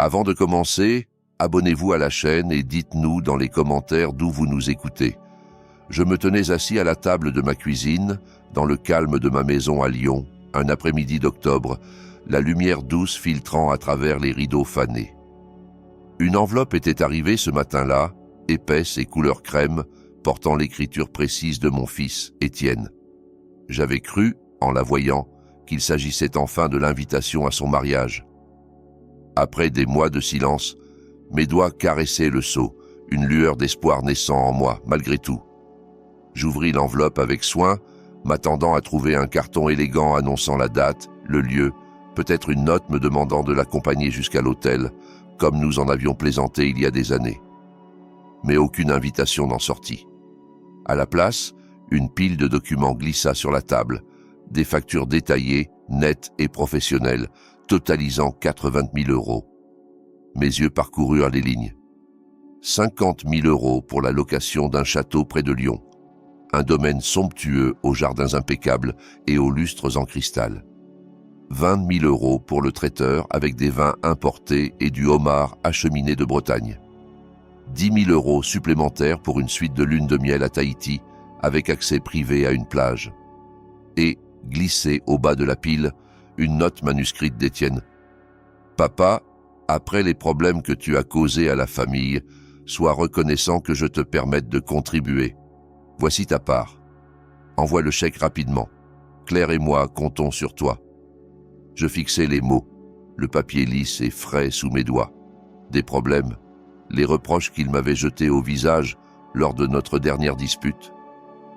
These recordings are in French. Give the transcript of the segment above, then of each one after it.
Avant de commencer, abonnez-vous à la chaîne et dites-nous dans les commentaires d'où vous nous écoutez. Je me tenais assis à la table de ma cuisine, dans le calme de ma maison à Lyon, un après-midi d'octobre, la lumière douce filtrant à travers les rideaux fanés. Une enveloppe était arrivée ce matin-là, épaisse et couleur crème, portant l'écriture précise de mon fils, Étienne. J'avais cru, en la voyant, qu'il s'agissait enfin de l'invitation à son mariage. Après des mois de silence, mes doigts caressaient le sceau, une lueur d'espoir naissant en moi, malgré tout. J'ouvris l'enveloppe avec soin, m'attendant à trouver un carton élégant annonçant la date, le lieu, peut-être une note me demandant de l'accompagner jusqu'à l'hôtel, comme nous en avions plaisanté il y a des années. Mais aucune invitation n'en sortit. À la place, une pile de documents glissa sur la table, des factures détaillées, nettes et professionnelles, totalisant 80 000 €. Mes yeux parcoururent les lignes. 50 000 € pour la location d'un château près de Lyon, un domaine somptueux aux jardins impeccables et aux lustres en cristal. 20 000 € pour le traiteur avec des vins importés et du homard acheminé de Bretagne. 10 000 € supplémentaires pour une suite de lune de miel à Tahiti avec accès privé à une plage. Et, glissée au bas de la pile, une note manuscrite d'Étienne. « Papa, après les problèmes que tu as causés à la famille, sois reconnaissant que je te permette de contribuer. Voici ta part. Envoie le chèque rapidement. Claire et moi comptons sur toi. » Je fixai les mots, le papier lisse et frais sous mes doigts. Des problèmes, les reproches qu'il m'avait jetés au visage lors de notre dernière dispute,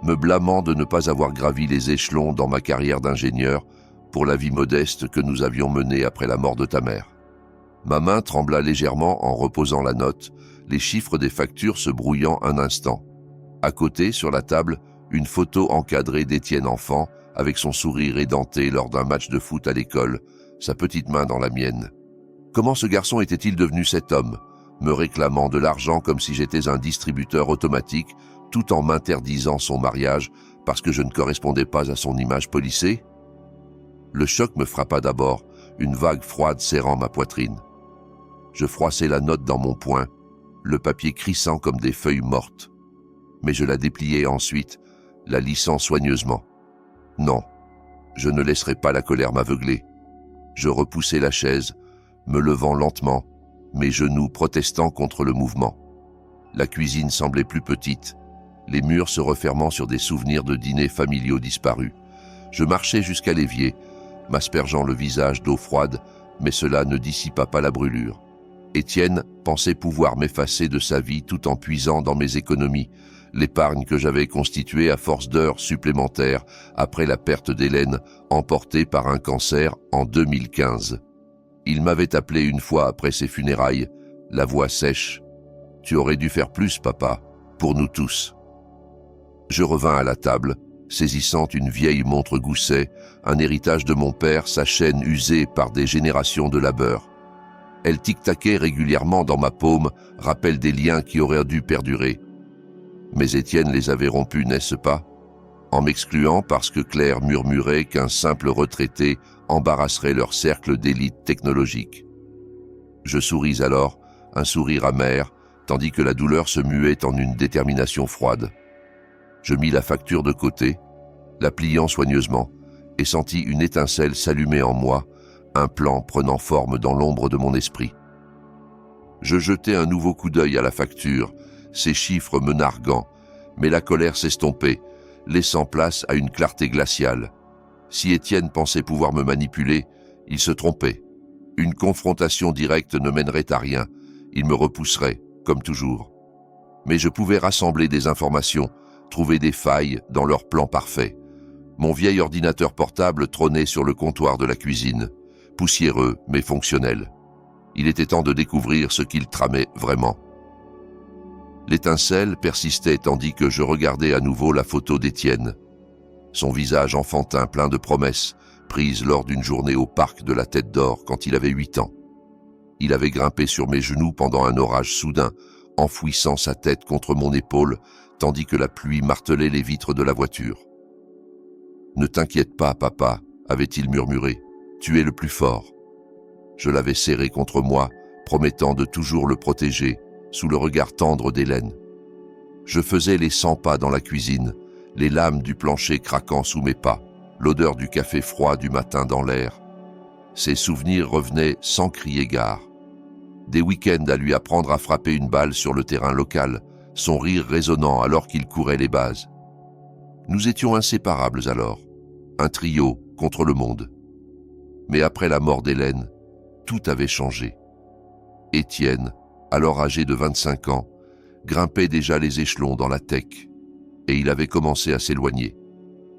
me blâmant de ne pas avoir gravi les échelons dans ma carrière d'ingénieur pour la vie modeste que nous avions menée après la mort de ta mère. Ma main trembla légèrement en reposant la note, les chiffres des factures se brouillant un instant. À côté, sur la table, une photo encadrée d'Étienne enfant, avec son sourire édenté lors d'un match de foot à l'école, sa petite main dans la mienne. Comment ce garçon était-il devenu cet homme, me réclamant de l'argent comme si j'étais un distributeur automatique, tout en m'interdisant son mariage parce que je ne correspondais pas à son image polissée? Le choc me frappa d'abord, une vague froide serrant ma poitrine. Je froissai la note dans mon poing, le papier crissant comme des feuilles mortes. Mais je la dépliai ensuite, la lissant soigneusement. Non, je ne laisserai pas la colère m'aveugler. Je repoussai la chaise, me levant lentement, mes genoux protestant contre le mouvement. La cuisine semblait plus petite, les murs se refermant sur des souvenirs de dîners familiaux disparus. Je marchai jusqu'à l'évier, m'aspergeant le visage d'eau froide, mais cela ne dissipa pas la brûlure. Étienne pensait pouvoir m'effacer de sa vie tout en puisant dans mes économies, l'épargne que j'avais constituée à force d'heures supplémentaires après la perte d'Hélène, emportée par un cancer en 2015. Il m'avait appelé une fois après ses funérailles, la voix sèche. « Tu aurais dû faire plus, papa, pour nous tous. » Je revins à la table, saisissant une vieille montre Gousset, un héritage de mon père, sa chaîne usée par des générations de labeur. Elle tic-taquait régulièrement dans ma paume, rappel des liens qui auraient dû perdurer. Mais Étienne les avait rompus, n'est-ce pas? En m'excluant parce que Claire murmurait qu'un simple retraité embarrasserait leur cercle d'élite technologique. Je souris alors, un sourire amer, tandis que la douleur se muait en une détermination froide. Je mis la facture de côté, la pliant soigneusement, et sentis une étincelle s'allumer en moi, un plan prenant forme dans l'ombre de mon esprit. Je jetai un nouveau coup d'œil à la facture, ces chiffres me narguant, mais la colère s'estompait, laissant place à une clarté glaciale. Si Étienne pensait pouvoir me manipuler, il se trompait. Une confrontation directe ne mènerait à rien, il me repousserait, comme toujours. Mais je pouvais rassembler des informations, trouver des failles dans leur plan parfait. Mon vieil ordinateur portable trônait sur le comptoir de la cuisine, poussiéreux mais fonctionnel. Il était temps de découvrir ce qu'il tramait vraiment. L'étincelle persistait tandis que je regardais à nouveau la photo d'Étienne. Son visage enfantin plein de promesses, prises lors d'une journée au parc de la Tête d'Or quand il avait 8 ans. Il avait grimpé sur mes genoux pendant un orage soudain, enfouissant sa tête contre mon épaule, tandis que la pluie martelait les vitres de la voiture. « Ne t'inquiète pas, papa », avait-il murmuré, « tu es le plus fort. » Je l'avais serré contre moi, promettant de toujours le protéger, sous le regard tendre d'Hélène. Je faisais les 100 pas dans la cuisine, les lames du plancher craquant sous mes pas, l'odeur du café froid du matin dans l'air. Ces souvenirs revenaient sans crier gare. Des week-ends à lui apprendre à frapper une balle sur le terrain local, son rire résonnant alors qu'il courait les bases. Nous étions inséparables alors, un trio contre le monde. Mais après la mort d'Hélène, tout avait changé. Étienne, alors âgé de 25 ans, grimpait déjà les échelons dans la tech, et il avait commencé à s'éloigner.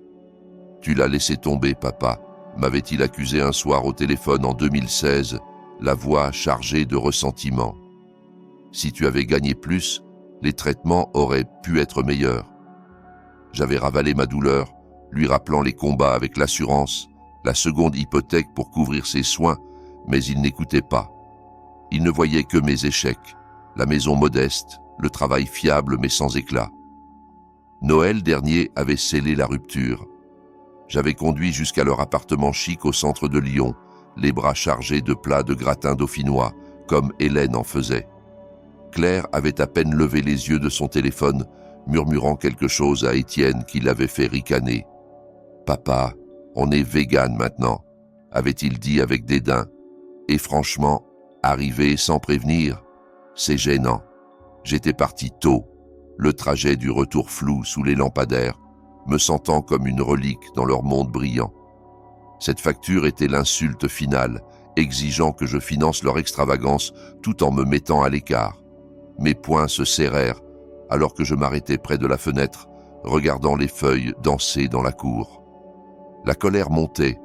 « Tu l'as laissé tomber, papa », m'avait-il accusé un soir au téléphone en 2016, la voix chargée de ressentiment. « Si tu avais gagné plus, les traitements auraient pu être meilleurs. » J'avais ravalé ma douleur, lui rappelant les combats avec l'assurance, la seconde hypothèque pour couvrir ses soins, mais il n'écoutait pas. Il ne voyait que mes échecs, la maison modeste, le travail fiable mais sans éclat. Noël dernier avait scellé la rupture. J'avais conduit jusqu'à leur appartement chic au centre de Lyon, les bras chargés de plats de gratin dauphinois, comme Hélène en faisait. Claire avait à peine levé les yeux de son téléphone, murmurant quelque chose à Étienne qui l'avait fait ricaner. « Papa, on est vegan maintenant », avait-il dit avec dédain. Et franchement, arriver sans prévenir, c'est gênant. J'étais parti tôt, le trajet du retour flou sous les lampadaires, me sentant comme une relique dans leur monde brillant. Cette facture était l'insulte finale, exigeant que je finance leur extravagance tout en me mettant à l'écart. Mes poings se serrèrent alors que je m'arrêtais près de la fenêtre, regardant les feuilles danser dans la cour. La colère montait,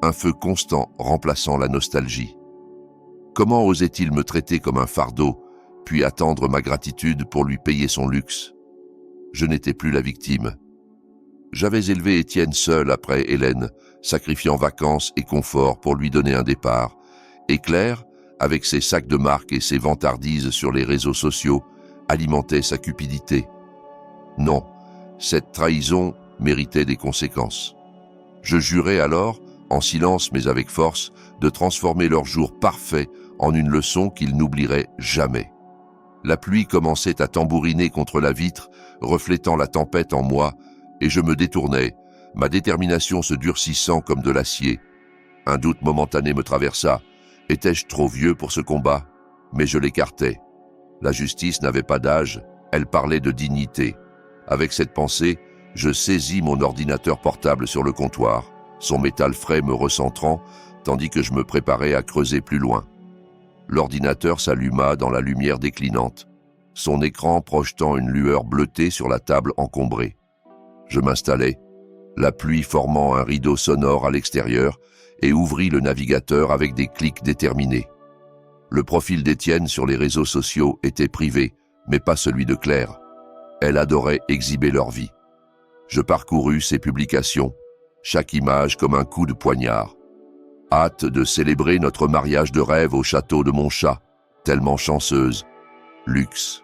un feu constant remplaçant la nostalgie. Comment osait-il me traiter comme un fardeau, puis attendre ma gratitude pour lui payer son luxe? Je n'étais plus la victime. J'avais élevé Étienne seul après Hélène, sacrifiant vacances et confort pour lui donner un départ, et Claire, avec ses sacs de marque et ses vantardises sur les réseaux sociaux, alimentait sa cupidité. Non, cette trahison méritait des conséquences. Je jurais alors, en silence mais avec force, de transformer leur jour parfait en une leçon qu'ils n'oublieraient jamais. La pluie commençait à tambouriner contre la vitre, reflétant la tempête en moi, et je me détournais, ma détermination se durcissant comme de l'acier. Un doute momentané me traversa. Étais-je trop vieux pour ce combat? Mais je l'écartais. La justice n'avait pas d'âge, elle parlait de dignité. Avec cette pensée, je saisis mon ordinateur portable sur le comptoir, son métal frais me recentrant, tandis que je me préparais à creuser plus loin. L'ordinateur s'alluma dans la lumière déclinante, son écran projetant une lueur bleutée sur la table encombrée. Je m'installai, la pluie formant un rideau sonore à l'extérieur, et ouvris le navigateur avec des clics déterminés. Le profil d'Étienne sur les réseaux sociaux était privé, mais pas celui de Claire. Elle adorait exhiber leur vie. Je parcourus ses publications, chaque image comme un coup de poignard. Hâte de célébrer notre mariage de rêve au château de mon chat, tellement chanceuse. Luxe.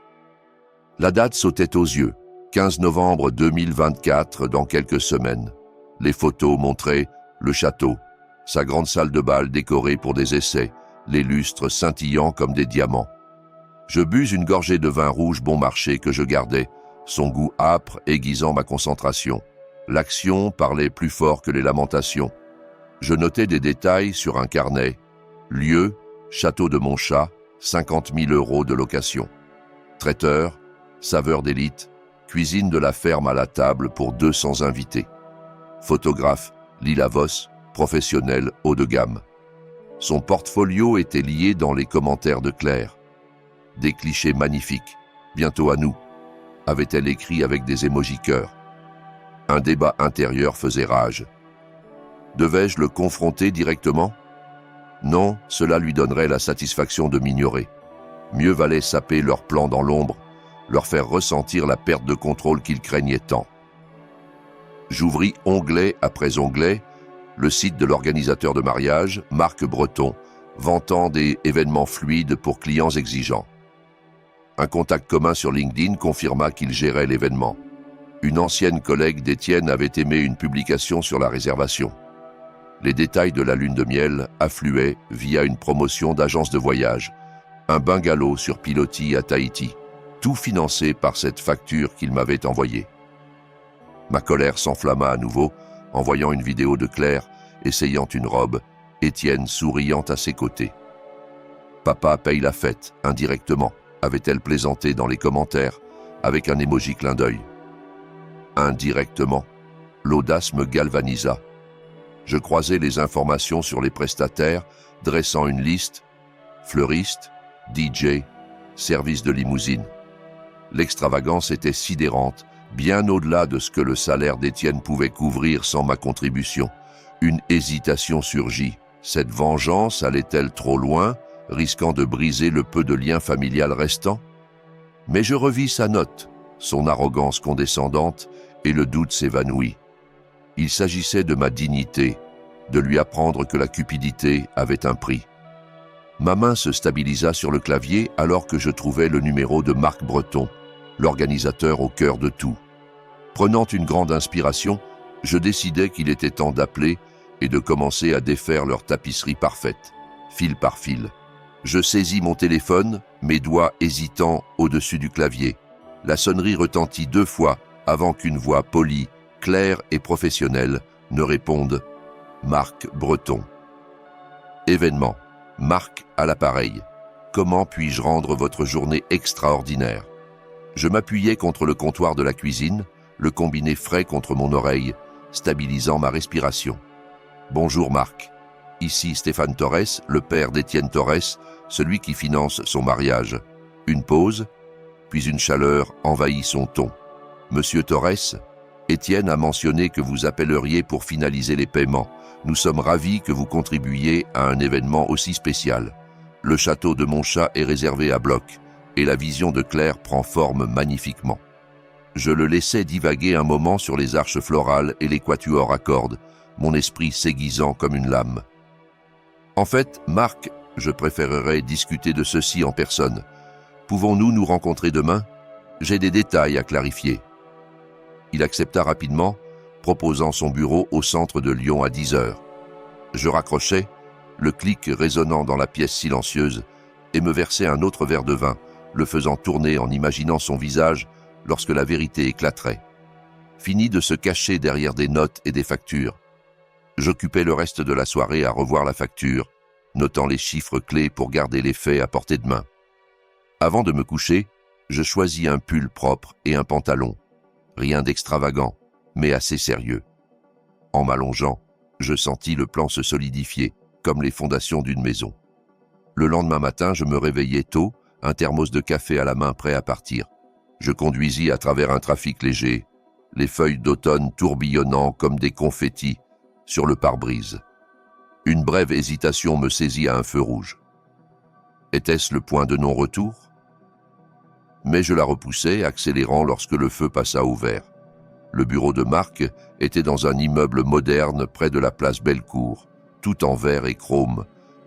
La date sautait aux yeux, 15 novembre 2024, dans quelques semaines. Les photos montraient le château, sa grande salle de bal décorée pour des essais, les lustres scintillant comme des diamants. Je bus une gorgée de vin rouge bon marché que je gardais, son goût âpre aiguisant ma concentration. L'action parlait plus fort que les lamentations. Je notais des détails sur un carnet. Lieu, château de mon chat, 50 000 € de location. Traiteur, saveur d'élite, cuisine de la ferme à la table pour 200 invités. Photographe, Lila Voss, professionnel haut de gamme. Son portfolio était lié dans les commentaires de Claire. Des clichés magnifiques, bientôt à nous, avait-elle écrit avec des émojis cœurs. Un débat intérieur faisait rage. Devais-je le confronter directement? Non, cela lui donnerait la satisfaction de m'ignorer. Mieux valait saper leurs plans dans l'ombre, leur faire ressentir la perte de contrôle qu'ils craignaient tant. J'ouvris onglet après onglet, le site de l'organisateur de mariage, Marc Breton, vantant des événements fluides pour clients exigeants. Un contact commun sur LinkedIn confirma qu'il gérait l'événement. Une ancienne collègue d'Étienne avait aimé une publication sur la réservation. Les détails de la lune de miel affluaient via une promotion d'agence de voyage, Un bungalow sur pilotis à Tahiti, tout financé par cette facture qu'il m'avait envoyée. Ma colère s'enflamma à nouveau en voyant une vidéo de Claire essayant une robe, Étienne souriant à ses côtés. « Papa paye la fête, indirectement », avait-elle plaisanté dans les commentaires, avec un émoji clin d'œil. Indirectement, l'audace me galvanisa. Je croisais les informations sur les prestataires, dressant une liste, fleuriste, DJ, service de limousine. L'extravagance était sidérante, bien au-delà de ce que le salaire d'Étienne pouvait couvrir sans ma contribution. Une hésitation surgit. Cette vengeance allait-elle trop loin, risquant de briser le peu de lien familial restant? Mais je revis sa note, son arrogance condescendante, et le doute s'évanouit. Il s'agissait de ma dignité, de lui apprendre que la cupidité avait un prix. Ma main se stabilisa sur le clavier alors que je trouvais le numéro de Marc Breton, l'organisateur au cœur de tout. Prenant une grande inspiration, je décidai qu'il était temps d'appeler et de commencer à défaire leur tapisserie parfaite, fil par fil. Je saisis mon téléphone, mes doigts hésitants au-dessus du clavier. La sonnerie retentit 2 fois avant qu'une voix polie, claire et professionnelle ne réponde « Marc Breton ». Événement. Marc à l'appareil. Comment puis-je rendre votre journée extraordinaire? Je m'appuyais contre le comptoir de la cuisine, le combiné frais contre mon oreille, stabilisant ma respiration. Bonjour Marc. Ici Stéphane Torres, le père d'Étienne Torres, celui qui finance son mariage. Une pause, puis une chaleur envahit son ton. Monsieur Torres, Étienne a mentionné que vous appelleriez pour finaliser les paiements. Nous sommes ravis que vous contribuiez à un événement aussi spécial. Le château de Montchat est réservé à bloc, et la vision de Claire prend forme magnifiquement. Je le laissais divaguer un moment sur les arches florales et les quatuors à cordes, mon esprit s'aiguisant comme une lame. En fait, Marc, je préférerais discuter de ceci en personne. Pouvons-nous nous rencontrer demain? J'ai des détails à clarifier. Il accepta rapidement, proposant son bureau au centre de Lyon à 10 heures. Je raccrochais, le clic résonnant dans la pièce silencieuse, et me versais un autre verre de vin, le faisant tourner en imaginant son visage lorsque la vérité éclaterait. Fini de se cacher derrière des notes et des factures. J'occupais le reste de la soirée à revoir la facture, notant les chiffres clés pour garder les faits à portée de main. Avant de me coucher, je choisis un pull propre et un pantalon. Rien d'extravagant, mais assez sérieux. En m'allongeant, je sentis le plan se solidifier, comme les fondations d'une maison. Le lendemain matin, je me réveillai tôt, un thermos de café à la main prêt à partir. Je conduisis à travers un trafic léger, les feuilles d'automne tourbillonnant comme des confettis sur le pare-brise. Une brève hésitation me saisit à un feu rouge. Était-ce le point de non-retour? Mais je la repoussai, accélérant lorsque le feu passa au vert. Le bureau de Marc était dans un immeuble moderne près de la place Bellecour, tout en verre et chrome,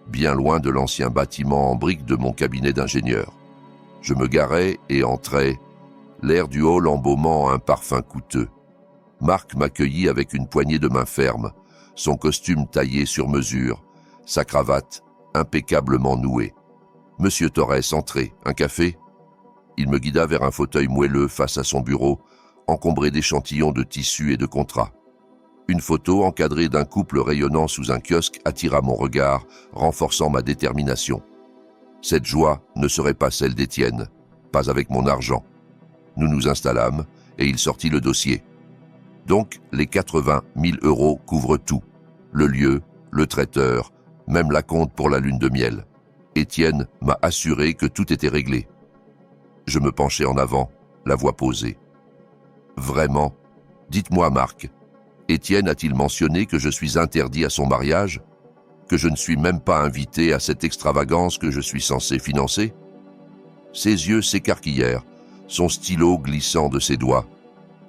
bien loin de l'ancien bâtiment en briques de mon cabinet d'ingénieur. Je me garai et entrai, l'air du hall embaumant un parfum coûteux. Marc m'accueillit avec une poignée de main ferme, son costume taillé sur mesure, sa cravate impeccablement nouée. « Monsieur Torres, entrez, un café ?» Il me guida vers un fauteuil moelleux face à son bureau, encombré d'échantillons de tissus et de contrats. Une photo encadrée d'un couple rayonnant sous un kiosque attira mon regard, renforçant ma détermination. Cette joie ne serait pas celle d'Étienne, pas avec mon argent. Nous nous installâmes et il sortit le dossier. Donc, les 80 000 € couvrent tout. Le lieu, le traiteur, même la compte pour la lune de miel. Étienne m'a assuré que tout était réglé. Je me penchai en avant, la voix posée. Vraiment? Dites-moi, Marc, Étienne a-t-il mentionné que je suis interdit à son mariage? Que je ne suis même pas invité à cette extravagance que je suis censé financer? Ses yeux s'écarquillèrent, son stylo glissant de ses doigts.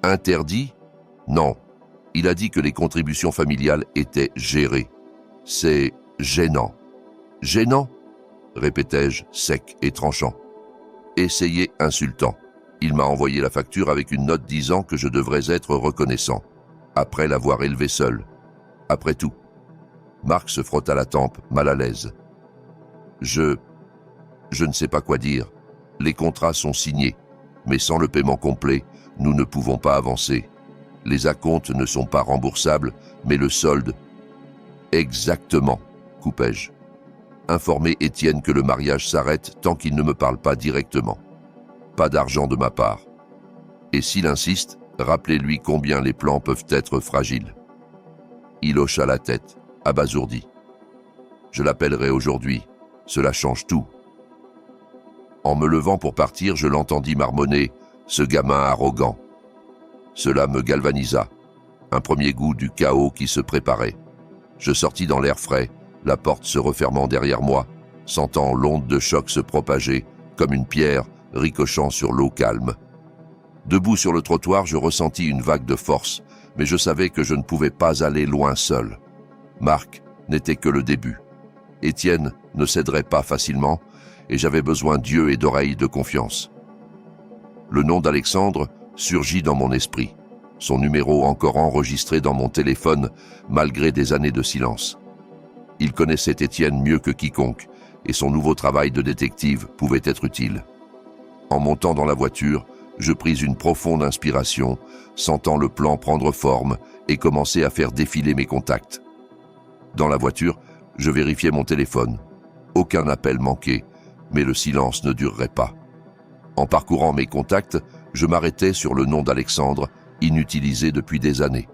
Interdit? Non. Il a dit que les contributions familiales étaient gérées. C'est gênant. Gênant? Répétai-je, sec et tranchant. Essayé insultant. Il m'a envoyé la facture avec une note disant que je devrais être reconnaissant, après l'avoir élevé seul. Après tout. Marc se frotta la tempe, mal à l'aise. Je ne sais pas quoi dire. Les contrats sont signés, mais sans le paiement complet, nous ne pouvons pas avancer. Les acomptes ne sont pas remboursables, mais le solde... Exactement, coupai-je. Informez Étienne que le mariage s'arrête tant qu'il ne me parle pas directement. Pas d'argent de ma part. Et s'il insiste, rappelez-lui combien les plans peuvent être fragiles. Il hocha la tête, abasourdi. Je l'appellerai aujourd'hui, cela change tout. En me levant pour partir, je l'entendis marmonner, ce gamin arrogant. Cela me galvanisa, un premier goût du chaos qui se préparait. Je sortis dans l'air frais, la porte se refermant derrière moi, sentant l'onde de choc se propager, comme une pierre ricochant sur l'eau calme. Debout sur le trottoir, je ressentis une vague de force, mais je savais que je ne pouvais pas aller loin seul. Marc n'était que le début. Étienne ne céderait pas facilement, et j'avais besoin d'yeux et d'oreilles de confiance. Le nom d'Alexandre surgit dans mon esprit, son numéro encore enregistré dans mon téléphone malgré des années de silence. Il connaissait Étienne mieux que quiconque, et son nouveau travail de détective pouvait être utile. En montant dans la voiture, je pris une profonde inspiration, sentant le plan prendre forme et commencer à faire défiler mes contacts. Dans la voiture, je vérifiais mon téléphone. Aucun appel manqué, mais le silence ne durerait pas. En parcourant mes contacts, je m'arrêtais sur le nom d'Alexandre, inutilisé depuis des années.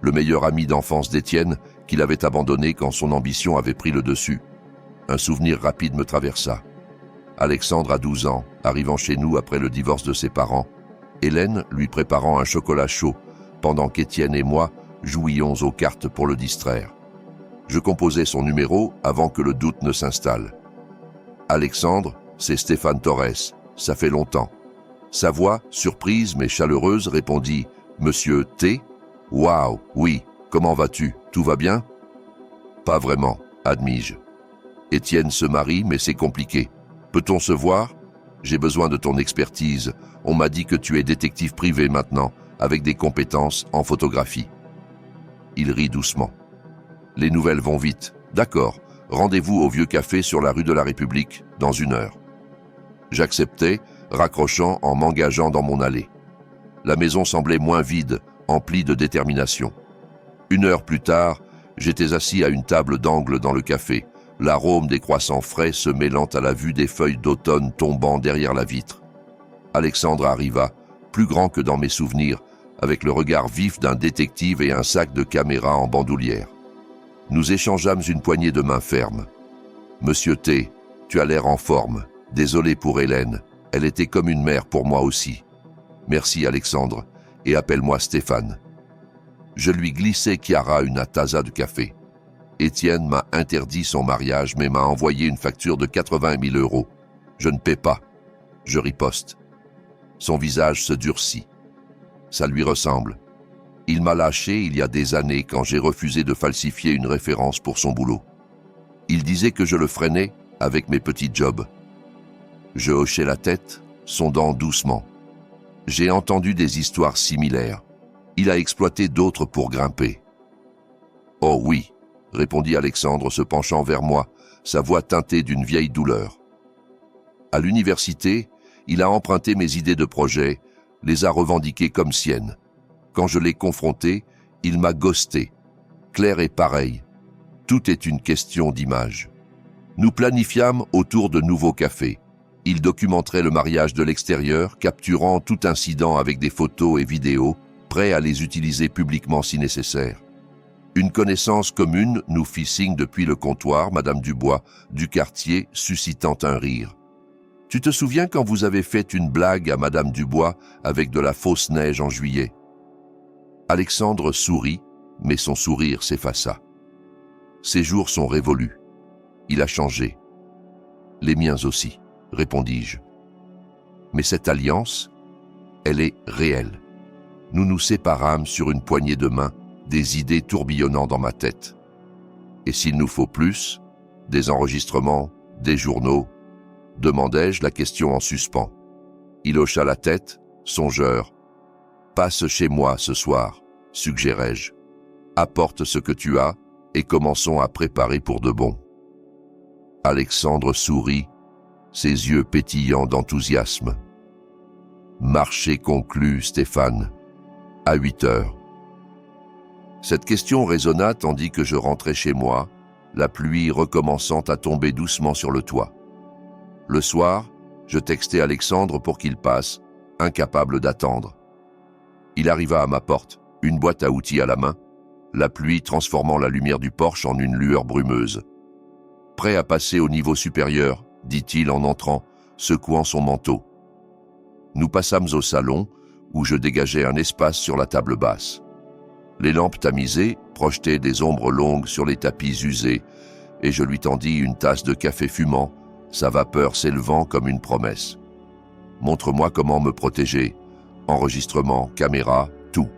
Le meilleur ami d'enfance d'Étienne, qu'il avait abandonné quand son ambition avait pris le dessus. Un souvenir rapide me traversa. Alexandre a 12 ans, arrivant chez nous après le divorce de ses parents. Hélène lui préparant un chocolat chaud, pendant qu'Étienne et moi jouions aux cartes pour le distraire. Je composais son numéro avant que le doute ne s'installe. Alexandre, c'est Stéphane Torres, ça fait longtemps. Sa voix, surprise mais chaleureuse, répondit « Monsieur T ?»« Waouh, oui, comment vas-tu? Tout va bien ?»« Pas vraiment, admis-je. Étienne se marie, mais c'est compliqué. Peut-on se voir? J'ai besoin de ton expertise. On m'a dit que tu es détective privé maintenant, avec des compétences en photographie. » Il rit doucement. « Les nouvelles vont vite. D'accord, rendez-vous au Vieux Café sur la rue de la République, dans 1 heure. » J'acceptais, raccrochant en m'engageant dans mon allée. La maison semblait moins vide, emplie de détermination. 1 heure plus tard, j'étais assis à une table d'angle dans le café, l'arôme des croissants frais se mêlant à la vue des feuilles d'automne tombant derrière la vitre. Alexandre arriva, plus grand que dans mes souvenirs, avec le regard vif d'un détective et un sac de caméra en bandoulière. Nous échangeâmes une poignée de main ferme. « Monsieur T, tu as l'air en forme. Désolé pour Hélène. Elle était comme une mère pour moi aussi. Merci Alexandre, et appelle-moi Stéphane. » Je lui glissai Chiara une taza de café. Étienne m'a interdit son mariage, mais m'a envoyé une facture de 80 000 €. Je ne paie pas. Je riposte. Son visage se durcit. Ça lui ressemble. Il m'a lâché il y a des années quand j'ai refusé de falsifier une référence pour son boulot. Il disait que je le freinais avec mes petits jobs. Je hochai la tête, sondant doucement. J'ai entendu des histoires similaires. Il a exploité d'autres pour grimper. « Oh oui », répondit Alexandre se penchant vers moi, sa voix teintée d'une vieille douleur. À l'université, il a emprunté mes idées de projet, les a revendiquées comme siennes. Quand je l'ai confronté, il m'a ghosté. Claire est pareil. Tout est une question d'image. Nous planifiâmes autour de nouveaux cafés. Il documenterait le mariage de l'extérieur, capturant tout incident avec des photos et vidéos, prêt à les utiliser publiquement si nécessaire. Une connaissance commune nous fit signe depuis le comptoir, Madame Dubois, du quartier, suscitant un rire. « Tu te souviens quand vous avez fait une blague à Madame Dubois avec de la fausse neige en juillet ?» Alexandre sourit, mais son sourire s'effaça. « Ces jours sont révolus. Il a changé. Les miens aussi, répondis-je. Mais cette alliance, elle est réelle. Nous nous séparâmes sur une poignée de main, des idées tourbillonnant dans ma tête. Et s'il nous faut plus, des enregistrements, des journaux, demandai-je, la question en suspens. Il hocha la tête, songeur. « Passe chez moi ce soir, suggérai-je. Apporte ce que tu as et commençons à préparer pour de bon. » Alexandre sourit, ses yeux pétillants d'enthousiasme. Marché conclu, Stéphane. À 8 heures. Cette question résonna tandis que je rentrais chez moi, la pluie recommençant à tomber doucement sur le toit. Le soir, je textai Alexandre pour qu'il passe, incapable d'attendre. Il arriva à ma porte, une boîte à outils à la main, la pluie transformant la lumière du porche en une lueur brumeuse. « Prêt à passer au niveau supérieur », dit-il en entrant, secouant son manteau. Nous passâmes au salon, où je dégageais un espace sur la table basse. Les lampes tamisées projetaient des ombres longues sur les tapis usés, et je lui tendis une tasse de café fumant, sa vapeur s'élevant comme une promesse. « Montre-moi comment me protéger. Enregistrement, caméra, tout. »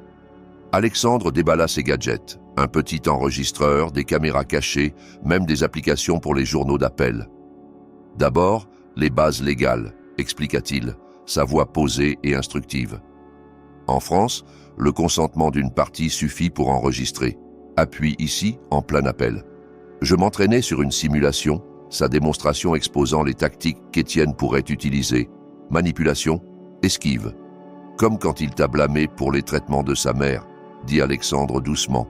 Alexandre déballa ses gadgets, un petit enregistreur, des caméras cachées, même des applications pour les journaux d'appel. « D'abord, les bases légales, » expliqua-t-il, sa voix posée et instructive. En France, le consentement d'une partie suffit pour enregistrer. Appuie ici, en plein appel. Je m'entraînais sur une simulation, sa démonstration exposant les tactiques qu'Étienne pourrait utiliser. Manipulation, esquive. Comme quand il t'a blâmé pour les traitements de sa mère, dit Alexandre doucement.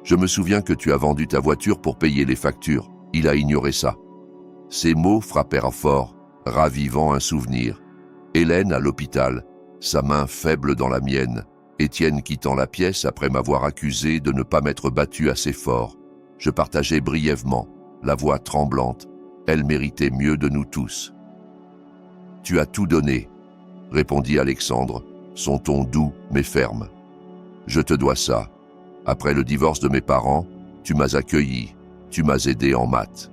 Je me souviens que tu as vendu ta voiture pour payer les factures. Il a ignoré ça. Ces mots frappèrent fort, ravivant un souvenir. Hélène à l'hôpital, sa main faible dans la mienne. Étienne quittant la pièce après m'avoir accusé de ne pas m'être battu assez fort. Je partageais brièvement, la voix tremblante. Elle méritait mieux de nous tous. « Tu as tout donné », répondit Alexandre, son ton doux mais ferme. « Je te dois ça. Après le divorce de mes parents, tu m'as accueilli, tu m'as aidé en maths. »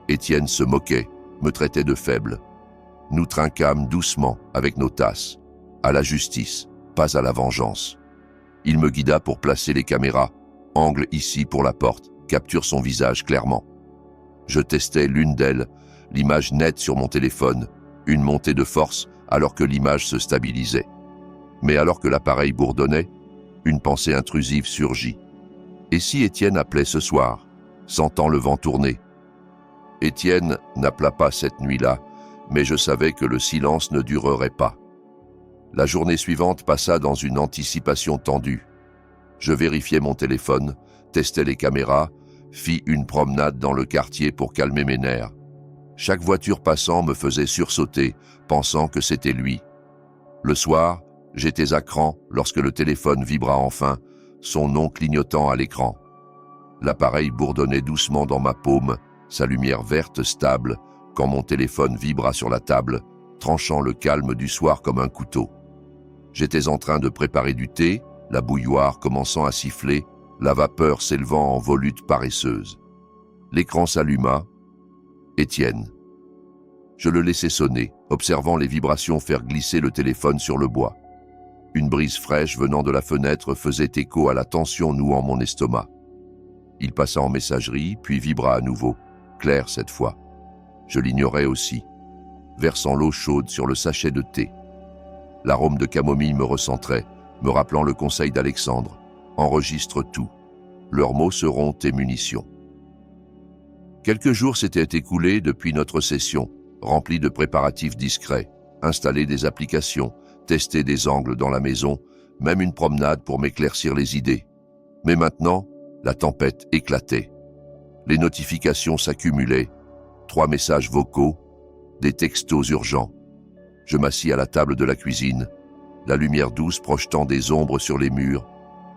Étienne se moquait, me traitait de faible. Nous trinquâmes doucement avec nos tasses. À la justice, pas à la vengeance. Il me guida pour placer les caméras, angle ici pour la porte, capture son visage clairement. Je testais l'une d'elles, l'image nette sur mon téléphone, une montée de force alors que l'image se stabilisait. Mais alors que l'appareil bourdonnait, une pensée intrusive surgit. Et si Étienne appelait ce soir, sentant le vent tourner? Étienne n'appela pas cette nuit-là, mais je savais que le silence ne durerait pas. La journée suivante passa dans une anticipation tendue. Je vérifiais mon téléphone, testais les caméras, fis une promenade dans le quartier pour calmer mes nerfs. Chaque voiture passant me faisait sursauter, pensant que c'était lui. Le soir, j'étais à cran lorsque le téléphone vibra enfin, son nom clignotant à l'écran. L'appareil bourdonnait doucement dans ma paume, sa lumière verte stable, quand mon téléphone vibra sur la table, tranchant le calme du soir comme un couteau. J'étais en train de préparer du thé, la bouilloire commençant à siffler, la vapeur s'élevant en volutes paresseuses. L'écran s'alluma. Étienne. Je le laissai sonner, observant les vibrations faire glisser le téléphone sur le bois. Une brise fraîche venant de la fenêtre faisait écho à la tension nouant mon estomac. Il passa en messagerie, puis vibra à nouveau, clair cette fois. Je l'ignorais aussi, versant l'eau chaude sur le sachet de thé. L'arôme de camomille me recentrait, me rappelant le conseil d'Alexandre. Enregistre tout. Leurs mots seront tes munitions. Quelques jours s'étaient écoulés depuis notre session, remplis de préparatifs discrets, installer des applications, tester des angles dans la maison, même une promenade pour m'éclaircir les idées. Mais maintenant, la tempête éclatait. Les notifications s'accumulaient, 3 messages vocaux, des textos urgents. Je m'assis à la table de la cuisine, la lumière douce projetant des ombres sur les murs,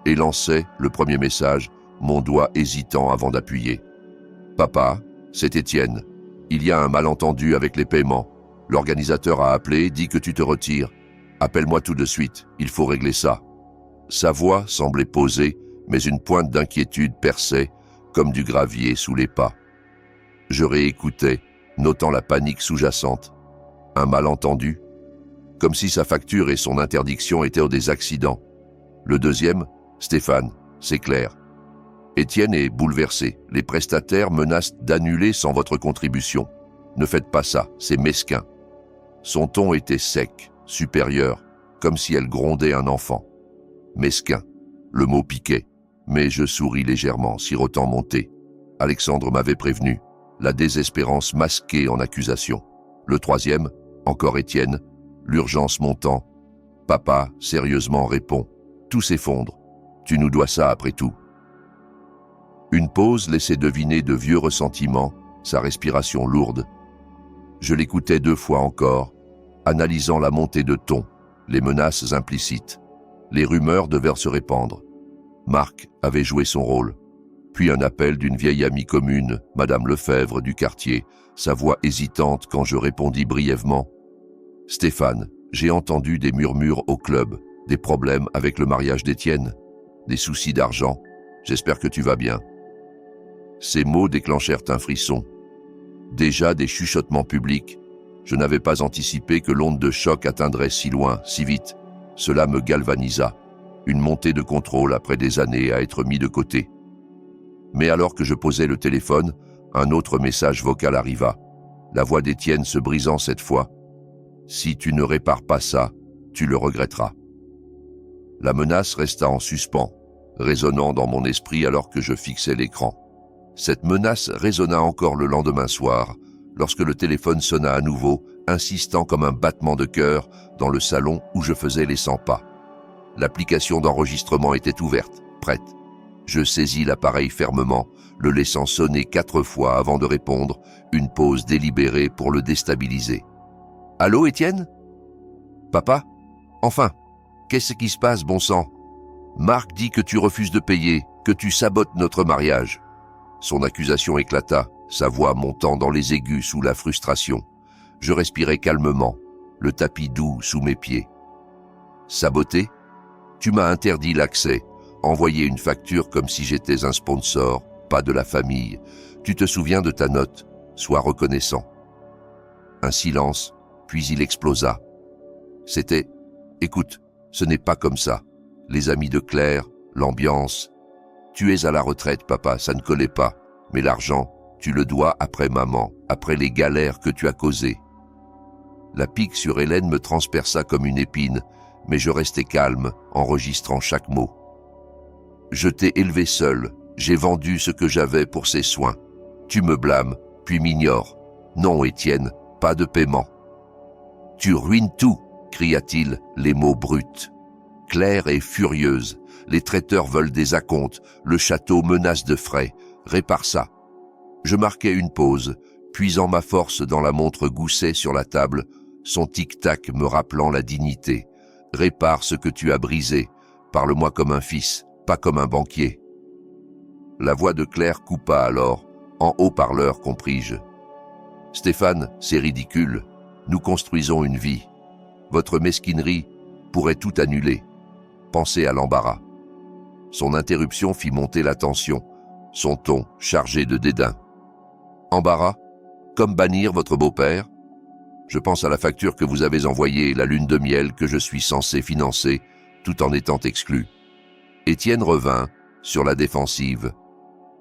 et lançai le premier message, mon doigt hésitant avant d'appuyer. « Papa, c'est Étienne. Il y a un malentendu avec les paiements. L'organisateur a appelé, dit que tu te retires. Appelle-moi tout de suite, il faut régler ça. » Sa voix semblait posée, mais une pointe d'inquiétude perçait, comme du gravier sous les pas. Je réécoutais, notant la panique sous-jacente. Un malentendu? Comme si sa facture et son interdiction étaient des accidents. Le deuxième, Stéphane, c'est clair. Étienne est bouleversé. Les prestataires menacent d'annuler sans votre contribution. Ne faites pas ça, c'est mesquin. Son ton était sec, supérieur, comme si elle grondait un enfant. Mesquin, le mot piquait, mais je souris légèrement, sirotant mon thé. Alexandre m'avait prévenu, la désespérance masquée en accusation. Le troisième, encore Étienne, l'urgence montant. Papa, sérieusement, répond. Tout s'effondre. Tu nous dois ça après tout. Une pause laissait deviner de vieux ressentiments, sa respiration lourde. Je l'écoutais 2 fois encore, analysant la montée de ton, les menaces implicites. Les rumeurs devaient se répandre. Marc avait joué son rôle. Puis un appel d'une vieille amie commune, Madame Lefebvre du quartier, sa voix hésitante quand je répondis brièvement. « Stéphane, j'ai entendu des murmures au club, des problèmes avec le mariage d'Étienne, des soucis d'argent. J'espère que tu vas bien. » Ces mots déclenchèrent un frisson. Déjà des chuchotements publics. Je n'avais pas anticipé que l'onde de choc atteindrait si loin, si vite. Cela me galvanisa. Une montée de contrôle après des années à être mis de côté. Mais alors que je posais le téléphone, un autre message vocal arriva. La voix d'Étienne se brisant cette fois. « Si tu ne répares pas ça, tu le regretteras. » La menace resta en suspens, résonnant dans mon esprit alors que je fixais l'écran. Cette menace résonna encore le lendemain soir, lorsque le téléphone sonna à nouveau, insistant comme un battement de cœur dans le salon où je faisais les 100 pas. L'application d'enregistrement était ouverte, prête. Je saisis l'appareil fermement, le laissant sonner 4 fois avant de répondre, une pause délibérée pour le déstabiliser. « Allô, Étienne ? Papa ? Enfin, qu'est-ce qui se passe, bon sang ? Marc dit que tu refuses de payer, que tu sabotes notre mariage. » Son accusation éclata, sa voix montant dans les aigus sous la frustration. Je respirais calmement, le tapis doux sous mes pieds. « Saboter ? Tu m'as interdit l'accès, envoyé une facture comme si j'étais un sponsor, pas de la famille. Tu te souviens de ta note, sois reconnaissant. » Un silence, puis il explosa. C'était « Écoute, ce n'est pas comme ça. Les amis de Claire, l'ambiance. Tu es à la retraite, papa, ça ne collait pas. Mais l'argent, tu le dois après maman, après les galères que tu as causées. » La pique sur Hélène me transperça comme une épine, mais je restais calme, enregistrant chaque mot. « Je t'ai élevé seul, j'ai vendu ce que j'avais pour ses soins. Tu me blâmes, puis m'ignores. Non, Étienne, pas de paiement. »« Tu ruines tout !» cria-t-il, les mots bruts. Claire est furieuse, les traiteurs veulent des acomptes, le château menace de frais. Répare ça. Je marquai une pause, puisant ma force dans la montre Gousset sur la table, son tic-tac me rappelant la dignité. Répare ce que tu as brisé. Parle-moi comme un fils, pas comme un banquier. La voix de Claire coupa alors, en haut-parleur compris-je. Stéphane, c'est ridicule. Nous construisons une vie. Votre mesquinerie pourrait tout annuler. Pensez à l'embarras. Son interruption fit monter la tension, son ton chargé de dédain. Embarras ? Comme bannir votre beau-père ? Je pense à la facture que vous avez envoyée, la lune de miel que je suis censé financer, tout en étant exclu. Étienne revint, sur la défensive.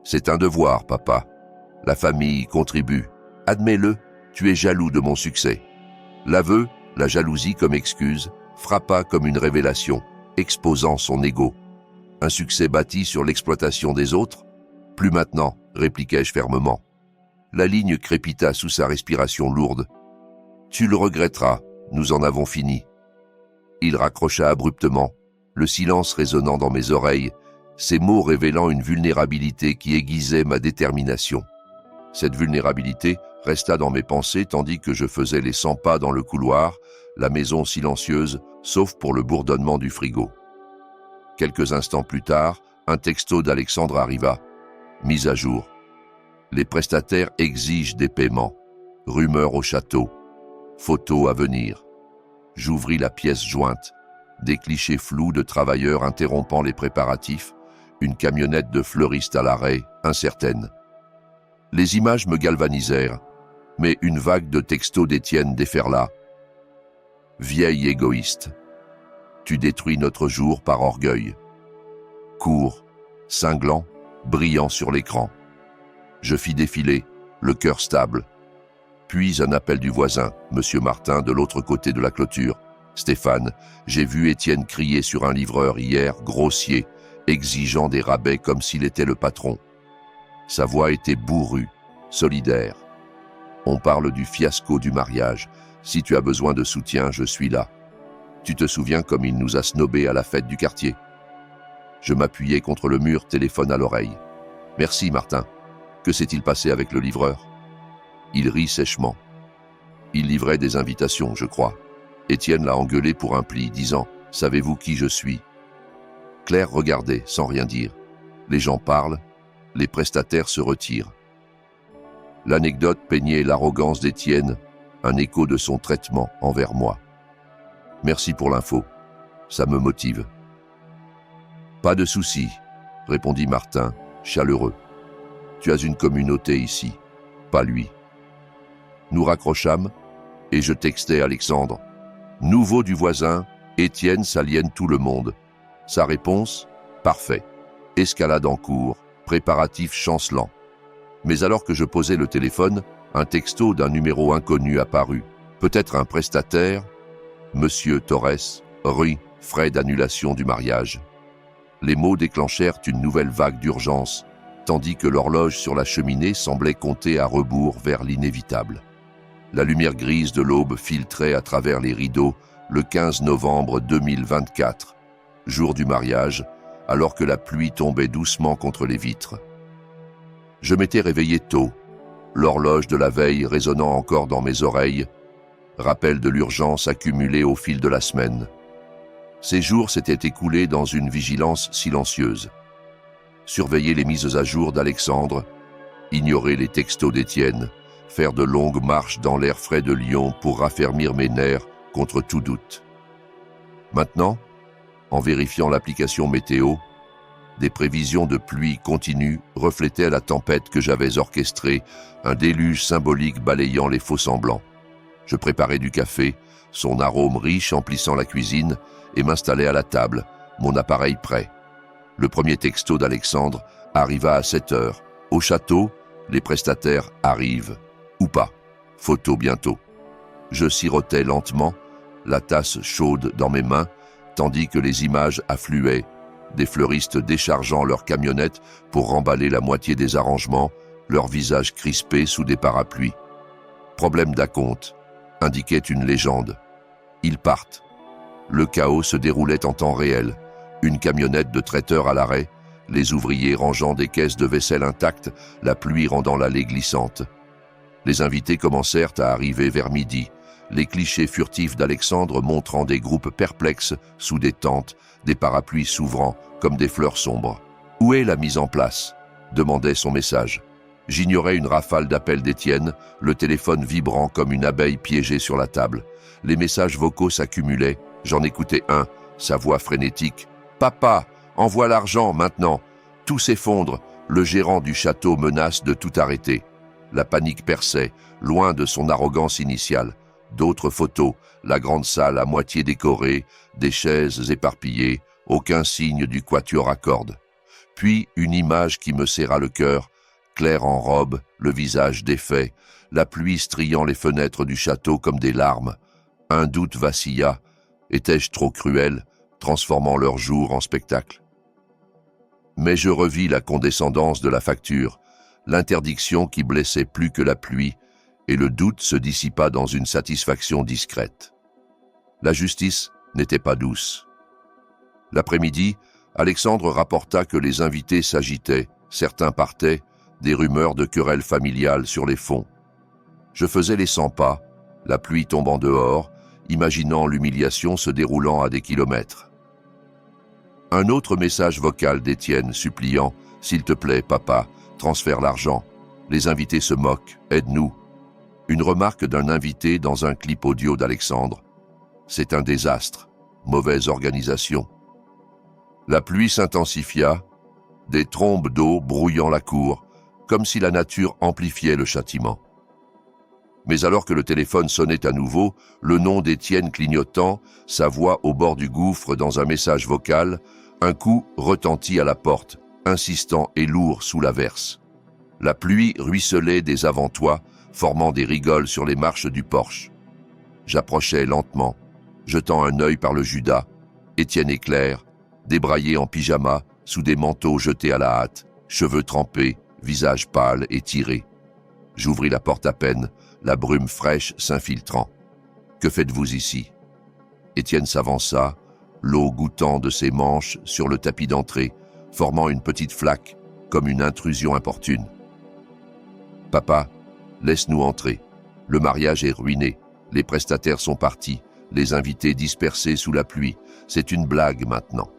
C'est un devoir, papa. La famille contribue. Admets-le, tu es jaloux de mon succès. L'aveu, la jalousie comme excuse, frappa comme une révélation, exposant son ego. Un succès bâti sur l'exploitation des autres ? Plus maintenant, répliquai-je fermement. La ligne crépita sous sa respiration lourde. Tu le regretteras, nous en avons fini. Il raccrocha abruptement, le silence résonnant dans mes oreilles, ces mots révélant une vulnérabilité qui aiguisait ma détermination. Cette vulnérabilité resta dans mes pensées tandis que je faisais les 100 pas dans le couloir, la maison silencieuse, sauf pour le bourdonnement du frigo. Quelques instants plus tard, un texto d'Alexandre arriva. Mise à jour. Les prestataires exigent des paiements. Rumeur au château. Photos à venir. J'ouvris la pièce jointe. Des clichés flous de travailleurs interrompant les préparatifs. Une camionnette de fleuriste à l'arrêt, incertaine. Les images me galvanisèrent, mais une vague de textos d'Étienne déferla. Vieille égoïste. Tu détruis notre jour par orgueil. Court, cinglant, brillant sur l'écran. Je fis défiler, le cœur stable. Puis un appel du voisin, Monsieur Martin, de l'autre côté de la clôture. Stéphane, j'ai vu Étienne crier sur un livreur hier, grossier, exigeant des rabais comme s'il était le patron. Sa voix était bourrue, solidaire. On parle du fiasco du mariage. Si tu as besoin de soutien, je suis là. Tu te souviens comme il nous a snobés à la fête du quartier? Je m'appuyais contre le mur, téléphone à l'oreille. Merci, Martin. Que s'est-il passé avec le livreur? Il rit sèchement. Il livrait des invitations, je crois. Étienne l'a engueulé pour un pli, disant « Savez-vous qui je suis ?» Claire regardait, sans rien dire. Les gens parlent, les prestataires se retirent. L'anecdote peignait l'arrogance d'Étienne, un écho de son traitement envers moi. Merci pour l'info, ça me motive. Pas de souci, répondit Martin, chaleureux. Tu as une communauté ici, pas lui. Nous raccrochâmes et je textai Alexandre. Nouveau du voisin, Étienne s'aliène tout le monde. Sa réponse, parfait. Escalade en cours, préparatif chancelant. Mais alors que je posais le téléphone, un texto d'un numéro inconnu apparut. Peut-être un prestataire? Monsieur Torres, rue, frais d'annulation du mariage. Les mots déclenchèrent une nouvelle vague d'urgence, tandis que l'horloge sur la cheminée semblait compter à rebours vers l'inévitable. La lumière grise de l'aube filtrait à travers les rideaux le 15 novembre 2024, jour du mariage, alors que la pluie tombait doucement contre les vitres. Je m'étais réveillé tôt, l'horloge de la veille résonnant encore dans mes oreilles, rappel de l'urgence accumulée au fil de la semaine. Ces jours s'étaient écoulés dans une vigilance silencieuse. Surveiller les mises à jour d'Alexandre, ignorer les textos d'Étienne, faire de longues marches dans l'air frais de Lyon pour raffermir mes nerfs contre tout doute. Maintenant, en vérifiant l'application météo, des prévisions de pluie continues reflétaient la tempête que j'avais orchestrée, un déluge symbolique balayant les faux-semblants. Je préparais du café, son arôme riche emplissant la cuisine, et m'installais à la table, mon appareil prêt. Le premier texto d'Alexandre arriva à 7 heures. Au château, les prestataires arrivent. Ou pas. Photo bientôt. Je sirotais lentement, la tasse chaude dans mes mains, tandis que les images affluaient, des fleuristes déchargeant leurs camionnettes pour remballer la moitié des arrangements, leurs visages crispés sous des parapluies. Problème d'acompte, indiquait une légende. Ils partent. Le chaos se déroulait en temps réel. Une camionnette de traiteur à l'arrêt, les ouvriers rangeant des caisses de vaisselle intactes, la pluie rendant l'allée glissante. Les invités commencèrent à arriver vers midi, les clichés furtifs d'Alexandre montrant des groupes perplexes sous des tentes, des parapluies s'ouvrant comme des fleurs sombres. « Où est la mise en place ?» demandait son message. J'ignorais une rafale d'appels d'Étienne, le téléphone vibrant comme une abeille piégée sur la table. Les messages vocaux s'accumulaient, j'en écoutais un, sa voix frénétique. « Papa, envoie l'argent maintenant !» Tout s'effondre, le gérant du château menace de tout arrêter. La panique perçait, loin de son arrogance initiale. D'autres photos, la grande salle à moitié décorée, des chaises éparpillées, aucun signe du quatuor à cordes. Puis une image qui me serra le cœur, Claire en robe, le visage défait, la pluie striant les fenêtres du château comme des larmes. Un doute vacilla, étais-je trop cruel, transformant leur jour en spectacle? Mais je revis la condescendance de la facture, l'interdiction qui blessait plus que la pluie, et le doute se dissipa dans une satisfaction discrète. La justice n'était pas douce. L'après-midi, Alexandre rapporta que les invités s'agitaient, certains partaient, des rumeurs de querelles familiales sur les fonds. Je faisais les 100 pas, la pluie tombant dehors, imaginant l'humiliation se déroulant à des kilomètres. Un autre message vocal d'Étienne suppliant « S'il te plaît, papa, transfère l'argent. Les invités se moquent, aide-nous. » Une remarque d'un invité dans un clip audio d'Alexandre. C'est un désastre, mauvaise organisation. La pluie s'intensifia, des trombes d'eau brouillant la cour, comme si la nature amplifiait le châtiment. Mais alors que le téléphone sonnait à nouveau, le nom d'Étienne clignotant, sa voix au bord du gouffre dans un message vocal, un coup retentit à la porte, insistant et lourd sous l'averse. La pluie ruisselait des avant-toits, formant des rigoles sur les marches du porche. J'approchais lentement, jetant un œil par le judas, Étienne et Claire, débraillés en pyjama, sous des manteaux jetés à la hâte, cheveux trempés, visage pâle et tiré. J'ouvris la porte à peine, la brume fraîche s'infiltrant. « Que faites-vous ici » Étienne s'avança, l'eau goûtant de ses manches sur le tapis d'entrée, formant une petite flaque, comme une intrusion importune. « Papa, laisse-nous entrer. Le mariage est ruiné. Les prestataires sont partis, les invités dispersés sous la pluie. C'est une blague maintenant. »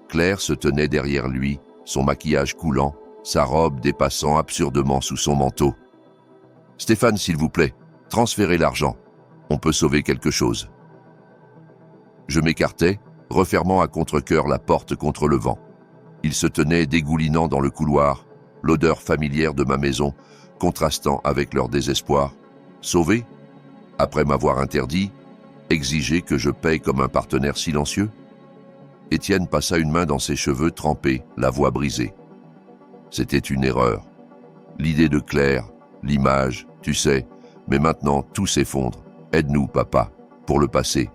Claire se tenait derrière lui, son maquillage coulant, sa robe dépassant absurdement sous son manteau. « Stéphane, s'il vous plaît, transférez l'argent. On peut sauver quelque chose. » Je m'écartai, refermant à contre-cœur la porte contre le vent. Il se tenait dégoulinant dans le couloir, l'odeur familière de ma maison, contrastant avec leur désespoir. Sauver ? Après m'avoir interdit, exiger que je paye comme un partenaire silencieux ? Étienne passa une main dans ses cheveux trempés, la voix brisée. C'était une erreur. L'idée de Claire, l'image, tu sais, mais maintenant tout s'effondre. Aide-nous, papa, pour le passé.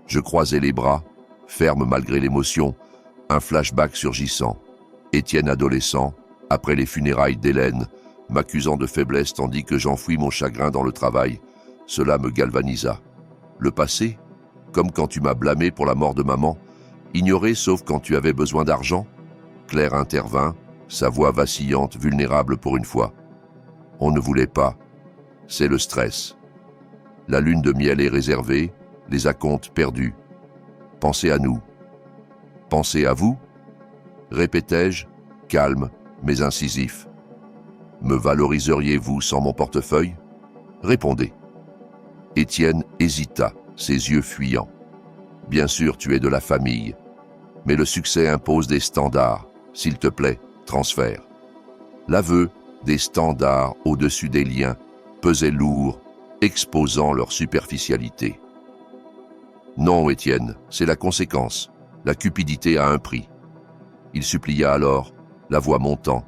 Je croisai les bras, ferme malgré l'émotion, un flashback surgissant. Étienne adolescent, après les funérailles d'Hélène, m'accusant de faiblesse tandis que j'enfouis mon chagrin dans le travail. Cela me galvanisa. Le passé, comme quand tu m'as blâmé pour la mort de maman, ignoré sauf quand tu avais besoin d'argent. Claire intervint, sa voix vacillante, vulnérable pour une fois. On ne voulait pas. C'est le stress. La lune de miel est réservée, les acomptes perdus. Pensez à nous. Pensez à vous ? Répétai-je, calme, mais incisif. Me valoriseriez-vous sans mon portefeuille ? Répondez. Étienne hésita, ses yeux fuyants. Bien sûr, tu es de la famille, mais le succès impose des standards. S'il te plaît, transfère. L'aveu des standards au-dessus des liens pesait lourd, exposant leur superficialité. Non, Étienne, c'est la conséquence. La cupidité a un prix. Il supplia alors, la voix montant.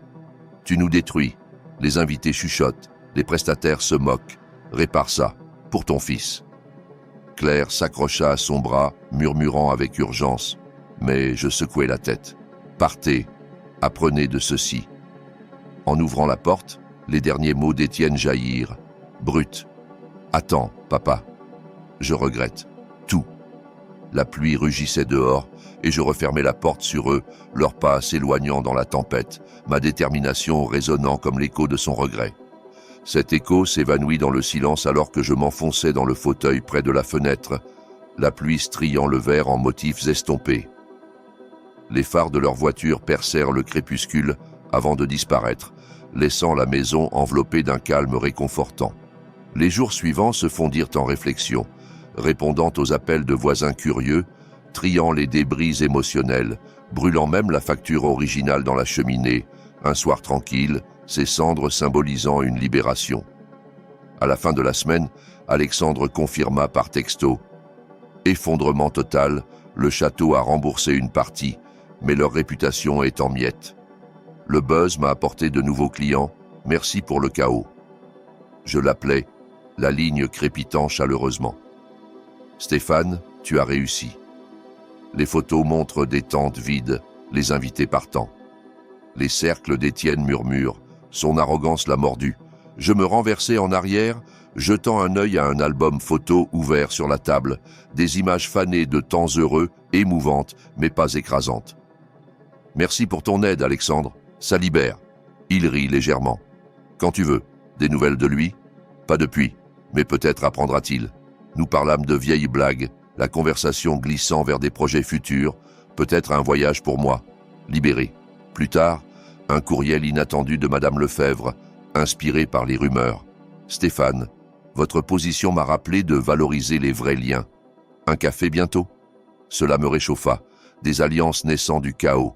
Tu nous détruis. Les invités chuchotent, les prestataires se moquent. Répare ça, pour ton fils. Claire s'accrocha à son bras, murmurant avec urgence. Mais je secouai la tête. Partez, apprenez de ceci. En ouvrant la porte, les derniers mots d'Étienne jaillirent. Brut. Attends, papa. Je regrette. Tout. La pluie rugissait dehors, et je refermai la porte sur eux, leurs pas s'éloignant dans la tempête, ma détermination résonnant comme l'écho de son regret. Cet écho s'évanouit dans le silence alors que je m'enfonçais dans le fauteuil près de la fenêtre, la pluie striant le verre en motifs estompés. Les phares de leur voiture percèrent le crépuscule avant de disparaître, laissant la maison enveloppée d'un calme réconfortant. Les jours suivants se fondirent en réflexion, répondant aux appels de voisins curieux, triant les débris émotionnels, brûlant même la facture originale dans la cheminée, un soir tranquille, ses cendres symbolisant une libération. À la fin de la semaine, Alexandre confirma par texto. Effondrement total, le château a remboursé une partie, mais leur réputation est en miettes. Le buzz m'a apporté de nouveaux clients, merci pour le chaos. Je l'appelais, la ligne crépitant chaleureusement. Stéphane, tu as réussi. Les photos montrent des tentes vides, les invités partant. Les cercles d'Étienne murmurent, son arrogance l'a mordu. Je me renversai en arrière, jetant un œil à un album photo ouvert sur la table, des images fanées de temps heureux, émouvantes, mais pas écrasantes. Merci pour ton aide, Alexandre. Ça libère. Il rit légèrement. Quand tu veux. Des nouvelles de lui ? Pas depuis, mais peut-être apprendra-t-il. Nous parlâmes de vieilles blagues, la conversation glissant vers des projets futurs, peut-être un voyage pour moi. Libéré. Plus tard, un courriel inattendu de Madame Lefebvre, inspiré par les rumeurs. Stéphane, votre position m'a rappelé de valoriser les vrais liens. Un café bientôt ? Cela me réchauffa, des alliances naissant du chaos.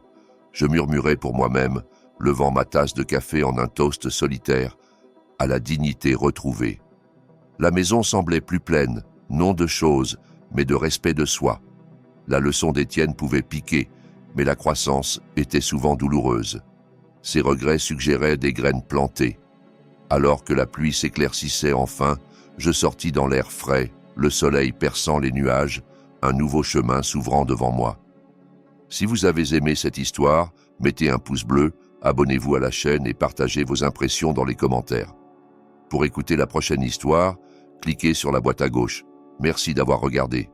Je murmurai pour moi-même, levant ma tasse de café en un toast solitaire, à la dignité retrouvée. La maison semblait plus pleine, non de choses, mais de respect de soi. La leçon d'Étienne pouvait piquer, mais la croissance était souvent douloureuse. Ses regrets suggéraient des graines plantées. Alors que la pluie s'éclaircissait enfin, je sortis dans l'air frais, le soleil perçant les nuages, un nouveau chemin s'ouvrant devant moi. Si vous avez aimé cette histoire, mettez un pouce bleu, abonnez-vous à la chaîne et partagez vos impressions dans les commentaires. Pour écouter la prochaine histoire, cliquez sur la boîte à gauche. Merci d'avoir regardé.